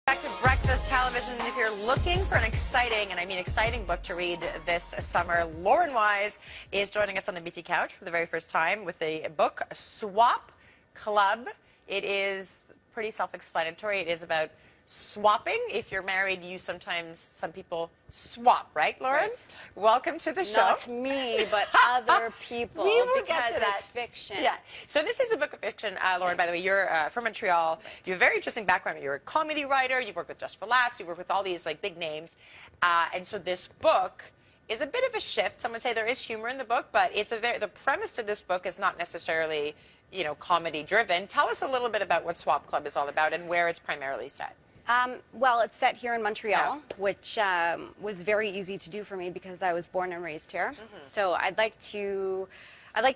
Back to Breakfast Television. If you're looking for an exciting, and I mean exciting book to read this summer, Lauren Wise is joining us on the BT Couch for the very first time with the book Swap Club. It is pretty self-explanatory. It is about swapping. If you're married, some people swap, right, Lauren? Right. Welcome to the show. Not me, but other people. We will because get to that. It's fiction. Yeah. So this is a book of fiction, Lauren. By the way, you're from Montreal. You have a very interesting background. You're a comedy writer. You've worked with Just for Laughs. You've worked with all these like big names, and so this book is a bit of a shift. Some would say there is humor in the book, but it's the premise to this book is not necessarily, comedy driven. Tell us a little bit about what Swap Club is all about and where it's primarily set. Well, it's set here in Montreal, which was very easy to do for me because I was born and raised here. So I'd like to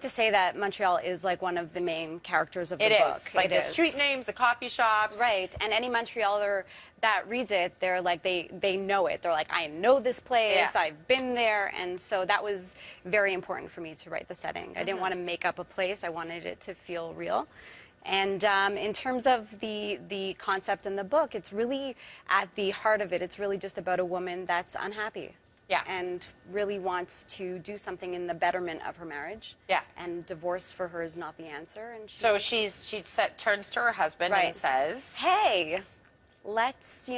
say that Montreal is like one of the main characters of the book. It is. Like the street names, the coffee shops. Right. And any Montrealer that reads it, they're like, they know it. They're like, I know this place. Yeah. I've been there. And so that was very important for me to write the setting. I didn't want to make up a place. I wanted it to feel real. And in terms of the concept in the book, it's really at the heart of it. It's really just about a woman that's unhappy. Yeah. And really wants to do something in the betterment of her marriage. Yeah. And divorce for her is not the answer. And So turns to her husband and says, "Hey, let's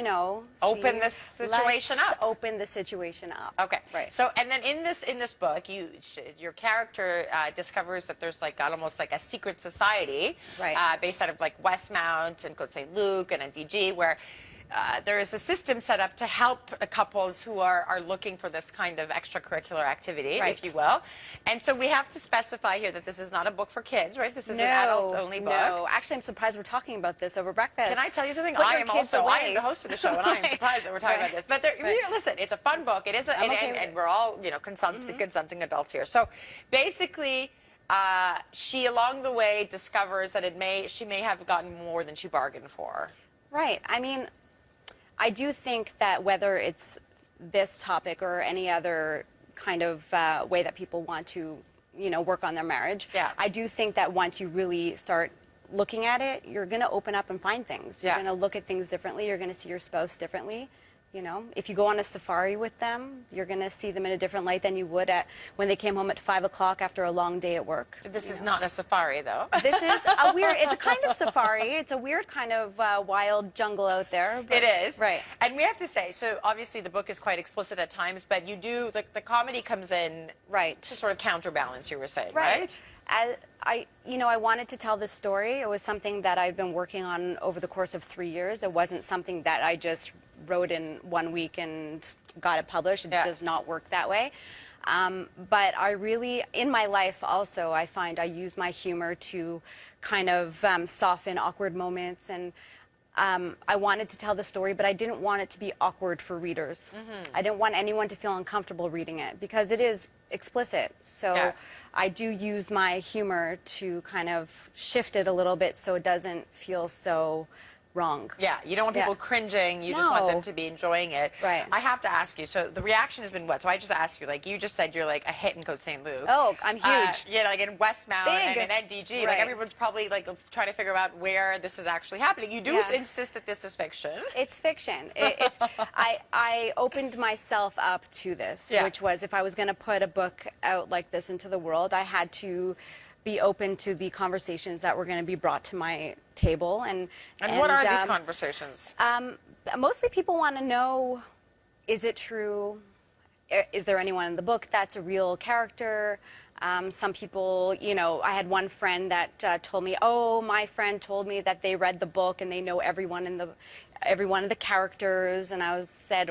open this situation up. Open the situation up." Okay. Right. So and then in this book, your character discovers that there's like almost like a secret society, right, based out of like Westmount and Côte Saint Luc and NDG, where there is a system set up to help couples who are looking for this kind of extracurricular activity, right, if you will. And so we have to specify here that this is not a book for kids, right? This is an adult-only book. No, actually, I'm surprised we're talking about this over breakfast. Can I tell you something? Put I your am kids also away. I am the host of the show, and I am surprised that we're talking about this. But listen, it's a fun book. It is, and we're all consenting adults here. So basically, she along the way discovers that she may have gotten more than she bargained for. Right. I mean, I do think that whether it's this topic or any other kind of way that people want to, work on their marriage, I do think that once you really start looking at it, you're going to open up and find things. You're going to look at things differently. You're going to see your spouse differently. If you go on a safari with them, you're going to see them in a different light than you would when they came home at 5 o'clock after a long day at work. This is not a safari, though. This is it's a kind of safari. It's a weird kind of wild jungle out there. It is. Right. And we have to say, so obviously the book is quite explicit at times, but you do, the comedy comes in to sort of counterbalance, you were saying, right? I wanted to tell this story. It was something that I've been working on over the course of 3 years. It wasn't something that I just wrote in 1 week and got it published. It does not work that way. But I really, in my life also, I find I use my humor to kind of soften awkward moments. And I wanted to tell the story, but I didn't want it to be awkward for readers. I didn't want anyone to feel uncomfortable reading it because it is explicit. So I do use my humor to kind of shift it a little bit so it doesn't feel so wrong. Yeah, you don't want people cringing. You just want them to be enjoying it. Right. I have to ask you, so the reaction has been what? So I just asked you, like you just said you're like a hit in Côte Saint Luc. Oh, I'm huge. Like in Westmount and in NDG. Right. Like everyone's probably like trying to figure out where this is actually happening. You do insist that this is fiction. It's fiction. I opened myself up to this, which was if I was going to put a book out like this into the world, I had to be open to the conversations that were going to be brought to my table. And what are these conversations? Mostly people want to know, is it true? Is there anyone in the book that's a real character? Some people, I had one friend that told me, oh, my friend told me that they read the book and they know every one of the characters. And I said,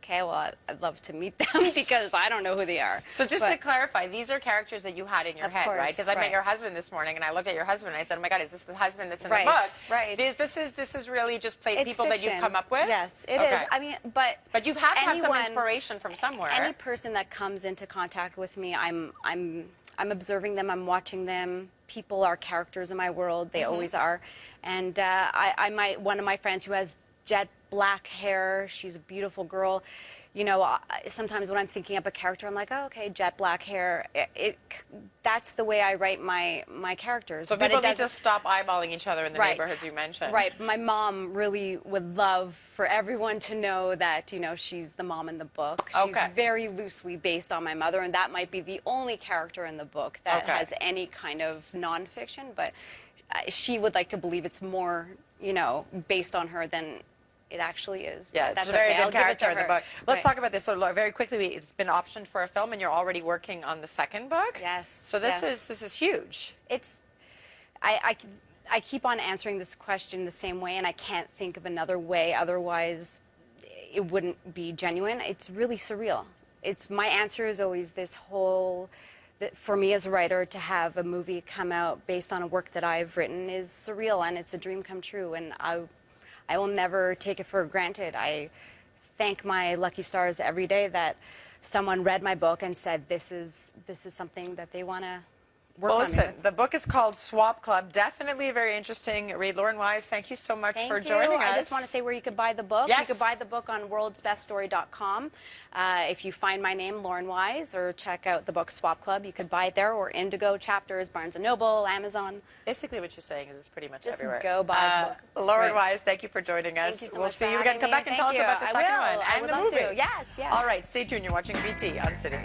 okay, well, I'd love to meet them because I don't know who they are. So just to clarify, these are characters that you had in your head, right? Because I met your husband this morning, and I looked at your husband, and I said, oh, my God, is this the husband that's in the book? Right. This is really just people that you've come up with? Yes, it is. I mean, but you've had to have some inspiration from somewhere. Any person that comes into contact with me, I'm observing them, I'm watching them. People are characters in my world. They always are. And one of my friends who has jet black hair, she's a beautiful girl. you know, sometimes when I'm thinking up a character, I'm like, oh, okay, jet black hair. That's the way I write my characters. So But people it need to stop eyeballing each other in the Right. neighborhoods you mentioned. Right. My mom really would love for everyone to know that, you know, she's the mom in the book. She's Okay. very loosely based on my mother, and that might be the only character in the book that Okay. has any kind of nonfiction, but she would like to believe it's more, you know, based on her than it actually is. Yeah, But it's that's a very okay. I'll good give it character to in the her. book. Let's Right. talk about this. So very quickly, it's been optioned for a film, and you're already working on the second book. Yes, So this yes. is huge. It's I keep on answering this question the same way, and I can't think of another way, otherwise it wouldn't be genuine. It's really surreal. It's my answer is always this whole that for me as a writer to have a movie come out based on a work that I've written is surreal, and it's a dream come true, and I will never take it for granted. I thank my lucky stars every day that someone read my book and said this is something that they want to work Well, on me listen, with. the book is called Swap Club. Definitely a very interesting read. Lauren Wise, thank you so much Thank for you. joining us. I just want to say where you could buy the book. Yes. You could buy the book on worldsbeststory.com. If you find my name, Lauren Wise, or check out the book Swap Club, you could buy it there, or Indigo Chapters, Barnes & Noble, Amazon. Basically, what you're saying is it's pretty much Just everywhere. go buy the book. Lauren Right. Wise, thank you for joining us. Thank you so We'll much see for you again. having Come me. back and Thank tell us you. about the I second will. one I and would the love movie. to. Yes, yes. All right, stay tuned. You're watching BT on City.